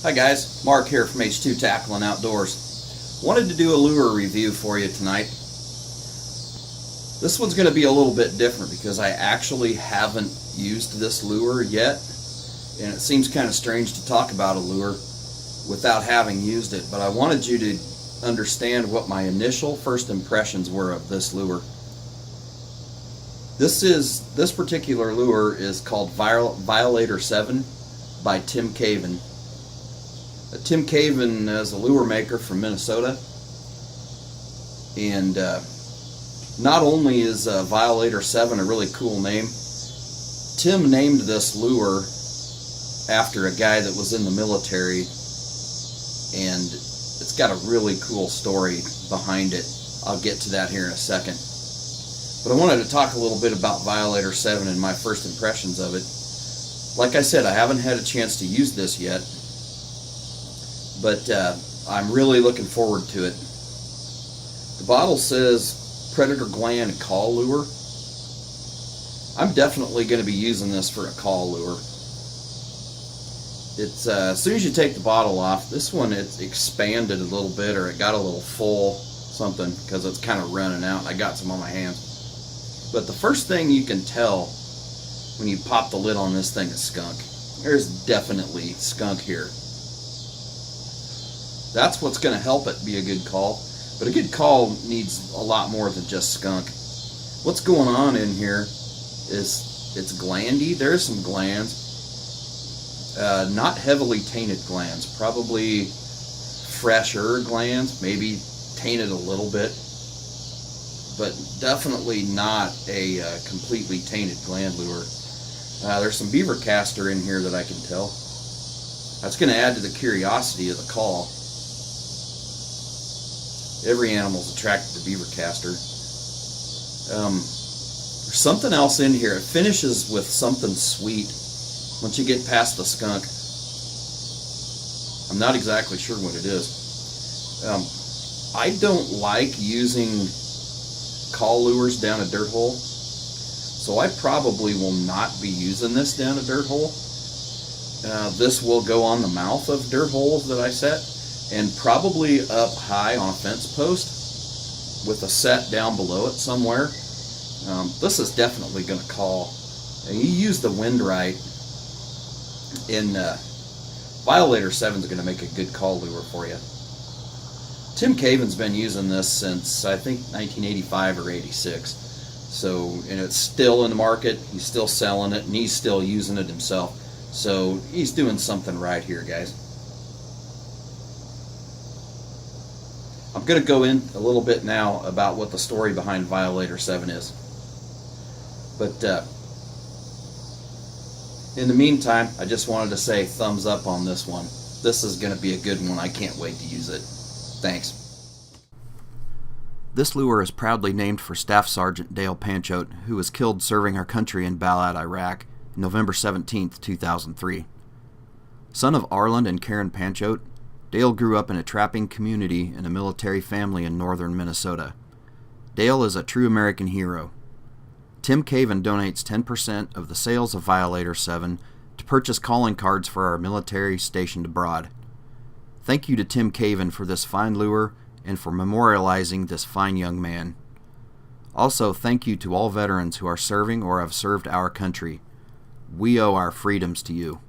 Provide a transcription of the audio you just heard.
Hi guys, Mark here from H2 Tackle and Outdoors. Wanted to do a lure review for you tonight. This one's going to be a little bit different because I actually haven't used this lure yet, and it seems kind of strange to talk about a lure without having used it, but I wanted you to understand what my initial first impressions were of this lure. This particular lure is called Violator 7 by Tim Caven. Tim Caven is a lure maker from Minnesota, and not only is Violator 7 a really cool name, Tim named this lure after a guy that was in the military, and it's got a really cool story behind it. I'll get to that here in a second. But I wanted to talk a little bit about Violator 7 and my first impressions of it. Like I said, I haven't had a chance to use this yet, but I'm really looking forward to it. The bottle says Predator Gland Call Lure. I'm definitely going to be using this for a call lure. It's as soon as you take the bottle off, this one it's expanded a little bit, or it got a little full something because it's kind of running out, and I got some on my hands. But the first thing you can tell when you pop the lid on this thing is skunk. There's definitely skunk here. That's what's going to help it be a good call. But a good call needs a lot more than just skunk. What's going on in here is it's glandy. There's some glands. Not heavily tainted glands. Probably fresher glands. Maybe tainted a little bit. But definitely not a completely tainted gland lure. There's some beaver castor in here that I can tell. That's going to add to the curiosity of the call. Every animal's attracted to beaver castor. There's something else in here. It finishes with something sweet once you get past the skunk. I'm not exactly sure what it is. I don't like using call lures down a dirt hole, so I probably will not be using this down a dirt hole. This will go on the mouth of dirt holes that I set, and probably up high on a fence post with a set down below it somewhere. This is definitely going to call. And you use the wind right, and Violator 7 is going to make a good call lure for you. Tim Caven's been using this since I think 1985 or 86. So, and it's still in the market. He's still selling it, and he's still using it himself. So he's doing something right here, guys. I'm going to go in a little bit now about what the story behind Violator 7 is. But in the meantime, I just wanted to say thumbs up on this one. This is going to be a good one. I can't wait to use it. Thanks. This lure is proudly named for Staff Sergeant Dale Panchote, who was killed serving our country in Balad, Iraq, November 17, 2003. Son of Arland and Karen Panchote, Dale grew up in a trapping community in a military family in northern Minnesota. Dale is a true American hero. Tim Caven donates 10% of the sales of Violator 7 to purchase calling cards for our military stationed abroad. Thank you to Tim Caven for this fine lure and for memorializing this fine young man. Also, thank you to all veterans who are serving or have served our country. We owe our freedoms to you.